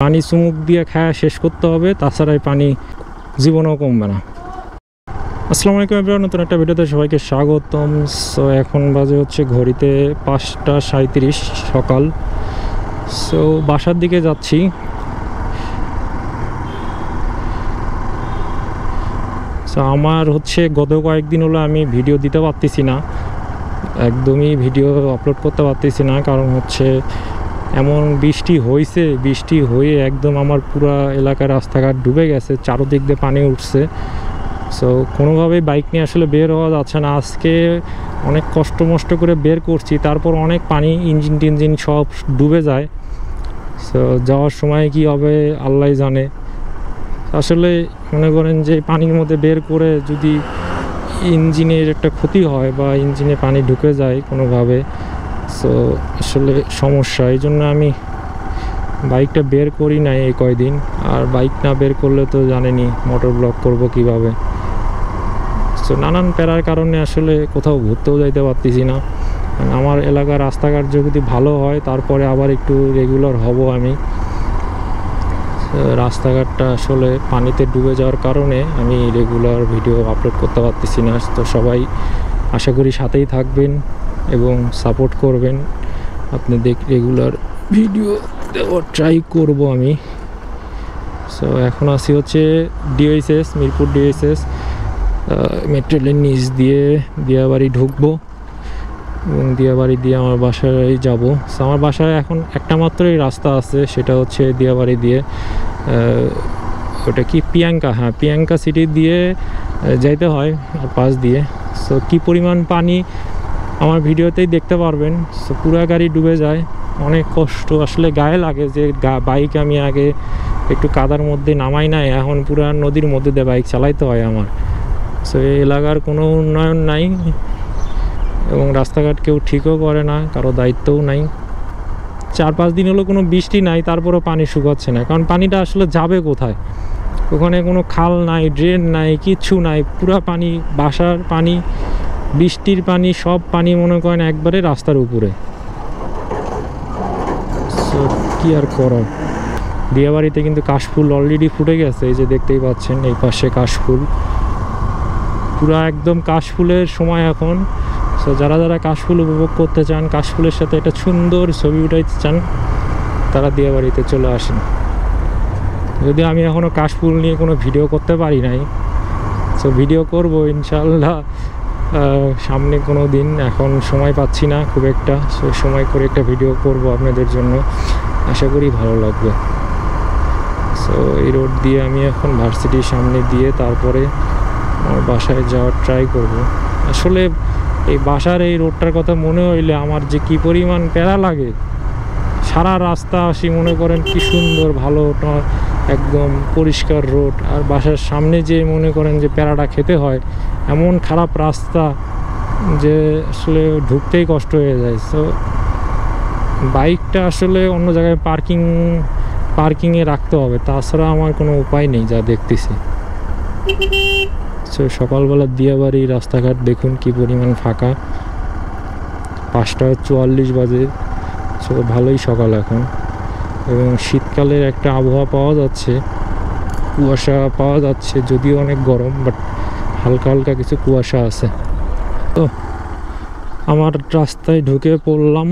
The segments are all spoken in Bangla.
পানি চুমুক দিয়ে খাওয়া শেষ করতে হবে, তাছাড়া এই পানি জীবনেও কমবে না। আসসালামু আলাইকুম এভরিওয়ান, নতুন একটা ভিডিওতে সবাইকে স্বাগতম। সো এখন বাজে হচ্ছে ঘড়িতে 5টা 37 সকাল। সো বাসার দিকে যাচ্ছি। সো আমার হচ্ছে গত কয়েকদিন হলো আমি ভিডিও দিতে পারতেছি না, একদমই ভিডিও আপলোড করতে পারতেছি না, কারণ হচ্ছে এমন বৃষ্টি হয়েছে, বৃষ্টি হয়ে একদম আমার পুরো এলাকার রাস্তাঘাট ডুবে গেছে, চারদিক দিয়ে পানি উঠছে। সো কোনোভাবেই বাইক নিয়ে আসলে বের হওয়া যাচ্ছে না। আজকে অনেক কষ্ট মষ্ট করে বের করছি, তারপর অনেক পানি, ইঞ্জিন টিঞ্জিন সব ডুবে যায়। সো যাওয়ার সময় কি হবে আল্লাহ জানে। আসলে মনে করেন যে পানির মধ্যে বের করে যদি ইঞ্জিনের একটা ক্ষতি হয় বা ইঞ্জিনে পানি ঢুকে যায় কোনোভাবে, সো আসলে সমস্যা। এই জন্য আমি বাইকটা বের করি নাই এই কয়দিন। আর বাইক না বের করলে তো জানেনি মোটর ব্লক করব কিভাবে। সো নানান প্যারার কারণে আসলে কোথাও ঘুরতেও যাইতে পারতেছি না। আমার এলাকার রাস্তাঘাট যদি ভালো হয় তারপরে আবার একটু রেগুলার হব আমি। রাস্তাঘাটটা আসলে পানিতে ডুবে যাওয়ার কারণে আমি রেগুলার ভিডিও আপলোড করতে পারতেছি না। তো সবাই আশা করি সাথেই থাকবেন এবং সাপোর্ট করবেন। আপনি রেগুলার ভিডিও দেওয়ার ট্রাই করব আমি। সো এখন আসি হচ্ছে ডিওএইচএস, মিরপুর ডিওএইচএস মেট্রো রেলের নিচ দিয়ে দিয়াবাড়ি ঢুকবো এবং দিয়াবাড়ি দিয়ে আমার বাসায় যাব। সো আমার বাসায় এখন একটা মাত্রই রাস্তা আছে, সেটা হচ্ছে দিয়াবাড়ি দিয়ে, ওটা কি পিয়াঙ্কা, হ্যাঁ পিয়াঙ্কা সিটি দিয়ে যাইতে হয় আর পাশ দিয়ে। সো কী পরিমাণ পানি আমার ভিডিওতেই দেখতে পারবেন। সো পুরা গাড়ি ডুবে যায়, অনেক কষ্ট আসলে, গায়ে লাগে যে বাইক আমি আগে একটু কাদার মধ্যে নামাই নাই, এখন পুরা নদীর মধ্যে দিয়ে বাইক চালাইতে হয় আমার। সো এই এলাকার কোনো উন্নয়ন নাই এবং রাস্তাঘাট কেউ ঠিকও করে না, কারো দায়িত্বও নাই। 4-5 দিন হলো কোনো বৃষ্টি নাই, তারপরেও পানি শুকাচ্ছে না, কারণ পানিটা আসলে যাবে কোথায়? ওখানে কোনো খাল নাই, ড্রেন নাই, কিচ্ছু নাই, পুরা পানি, বাসার পানি, বৃষ্টির পানি, সব পানি মনে করেন একবারে রাস্তার উপরে। সো কী আর করার। দিয়াবাড়িতে কিন্তু কাশফুল অলরেডি ফুটে গেছে, এই যে দেখতেই পাচ্ছেন এই পাশে কাশফুল, পুরা একদম কাশফুলের সময় এখন। সো যারা যারা কাশফুল উপভোগ করতে চান, কাশফুলের সাথে একটা সুন্দর ছবি উঠাইতে চান, তারা দিয়াবাড়িতে চলে আসেন। যদি আমি এখনও কাশফুল নিয়ে কোনো ভিডিও করতে পারি নাই, সো ভিডিও করব ইনশাল্লাহ সামনে কোনো দিন। এখন সময় পাচ্ছি না খুব একটা, সো সময় করে একটা ভিডিও করব আপনাদের জন্য, আশা করি ভালো লাগবে। সো এই রোড দিয়ে আমি এখন ভার্সিটির সামনে দিয়ে তারপরে আমার বাসায় যাওয়ার ট্রাই করব। আসলে এই বাসার এই রোডটার কথা মনে হইলে আমার যে কি পরিমাণ প্যারা লাগে। সারা রাস্তা আসি মনে করেন কি সুন্দর ভালো একদম পরিষ্কার রোড, আর বাসার সামনে যে মনে করেন যে প্যারাটা খেতে হয়, এমন খারাপ রাস্তা যে আসলে ঢুকতেই কষ্ট হয়ে যায়। সো বাইকটা আসলে অন্য জায়গায় পার্কিংয়ে রাখতে হবে, তাছাড়া আমার কোনো উপায় নেই যা দেখতেছি। সো সকালবেলা দিয়াবাড়ি রাস্তাঘাট দেখুন কি পরিমাণ ফাঁকা, 5টা 44 বাজে। সো ভালোই সকাল এখন, এবং শীতকালের একটা আবহাওয়া পাওয়া যাচ্ছে, কুয়াশা পাওয়া যাচ্ছে, যদিও অনেক গরম, বাট হালকা হালকা কিছু কুয়াশা আছে। তো আমার রাস্তায় ঢুকে পড়লাম,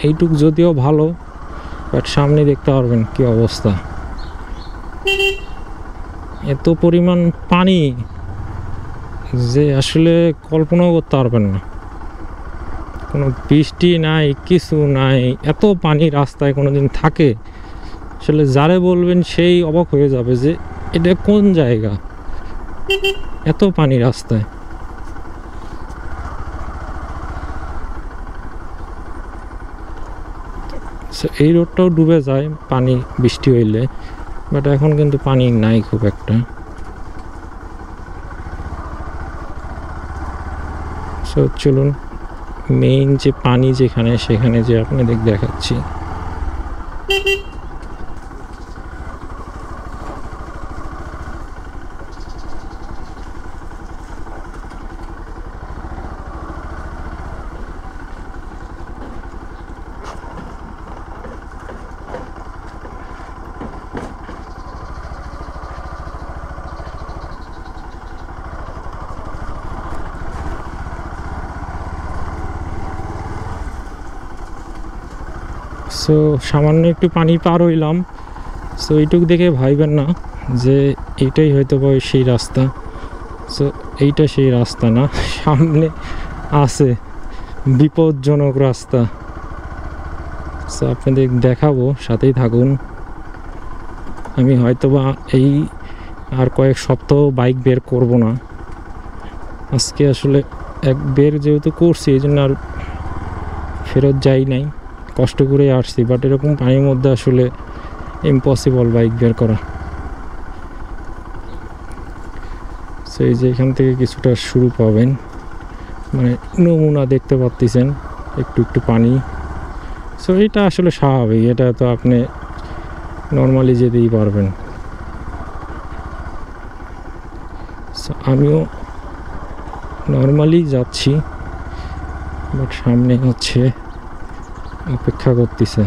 এইটুক যদিও ভালো, বাট সামনে দেখতে পারবেন কি অবস্থা। এত পরিমাণ পানি যে আসলে কল্পনাও করতে পারবেন না। কোনো বৃষ্টি নাই, কিছু নাই, এত পানি রাস্তায় কোনো দিন থাকে? আসলে যারে বলবেন সেই অবাক হয়ে যাবে যে এটা কোন জায়গা, এত পানি রাস্তায়। এই রোডটাও ডুবে যায় পানি বৃষ্টি হইলে, বাট এখন কিন্তু পানি নাই খুব একটা। সো চলুন মেইন যে পানি যেখানে, সেখানে যে আপনাদের দেখাচ্ছি। সো সামান্য একটু পানি পার হইলাম। সো এইটুক দেখে ভাইবেন না যে এইটাই হয়তো বা সেই রাস্তা। সো এইটা সেই রাস্তা না, সামনে আছে বিপজ্জনক রাস্তা। সো আপনাদের দেখাবো, সাথেই থাকুন। আমি হয়তো বা এই আর কয়েক সপ্তাহ বাইক বের করব না। আজকে আসলে এক বের যেহেতু করছি এই জন্য আর ফেরত যাই নাই, কষ্ট করে আসছি। বাট এরকম পানির মধ্যে আসলে ইম্পসিবল বাইক বের করা। সো এই যে এখান থেকে কিছুটা শুরু পাবেন, মানে নমুনা দেখতে পাচ্ছেন একটু একটু পানি। সো এটা আসলে স্বাভাবিক, এটা তো আপনি নর্মালি যেতেই পারবেন। সো আমিও নর্মালি যাচ্ছি, বাট সামনে হচ্ছে অপেক্ষা করতেছে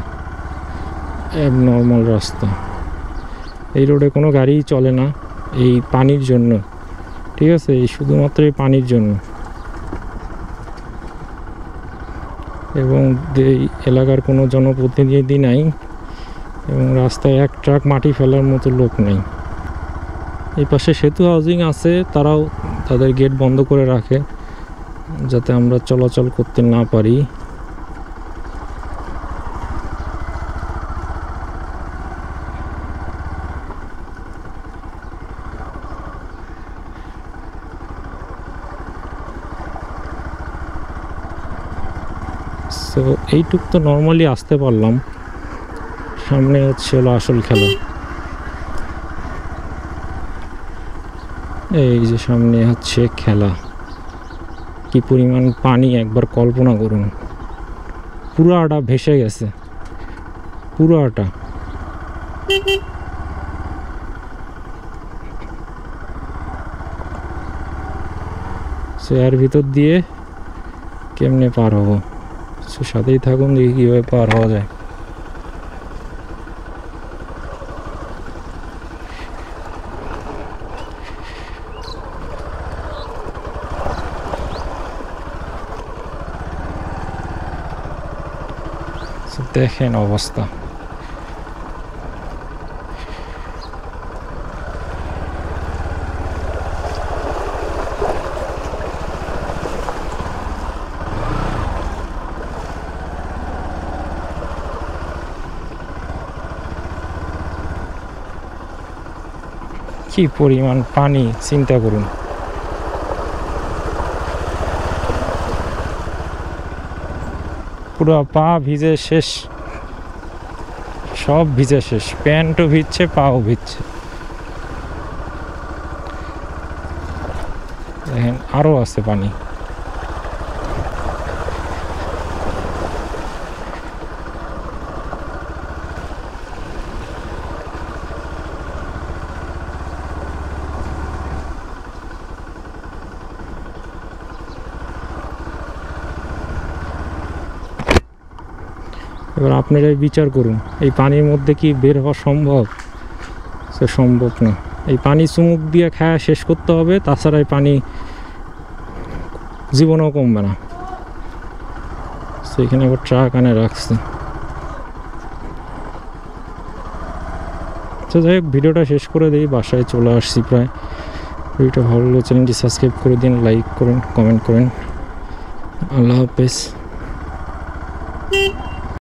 নর্মাল রাস্তা। এই রোডে কোনো গাড়িই চলে না এই পানির জন্য, ঠিক আছে? এই শুধুমাত্র এই পানির জন্য। এবং এই এলাকার কোনো জনপ্রতিনিধি নাই এবং রাস্তায় এক ট্রাক মাটি ফেলার মতো লোক নেই। এই পাশে সেতু হাউজিং আছে, তারাও তাদের গেট বন্ধ করে রাখে যাতে আমরা চলাচল করতে না পারি। সো এইটুক তো নর্মালি আসতে পারলাম, সামনে হচ্ছে হলো আসল খেলা। এই যে সামনে হচ্ছে খেলা, কি পরিমাণ পানি একবার কল্পনা করুন। পুরাটা ভেসে গেছে, পুরাটা। সো এর ভিতর দিয়ে কেমনে পার হবো? সো সাথেই থাকুন, দেখি কীভাবে পার হওয়া যায়। দেখেন অবস্থা। কি পরিমাণ পানি চিন্তা করুন। পুরো পা ভিজে শেষ, সব ভিজে শেষ, প্যান্টও ভিজছে, পাও ভিজছে। দেখেন আরও আছে পানি। এবার আপনারাই বিচার করুন, এই পানির মধ্যে কি বের হওয়া সম্ভব? সে সম্ভব না। এই পানি চুমুক দিয়ে খাওয়া শেষ করতে হবে, তাছাড়া এই পানি জীবনেও কমবে না। সেখানে আবার ট্রাক আনে রাখছে। তো যাই হোক, ভিডিওটা শেষ করে দিই, বাসায় চলে আসছি প্রায়। ভিডিওটা ভালো লাগলে চ্যানেলটি সাবস্ক্রাইব করে দিন, লাইক করুন, কমেন্ট করেন। আল্লাহ হাফেজ।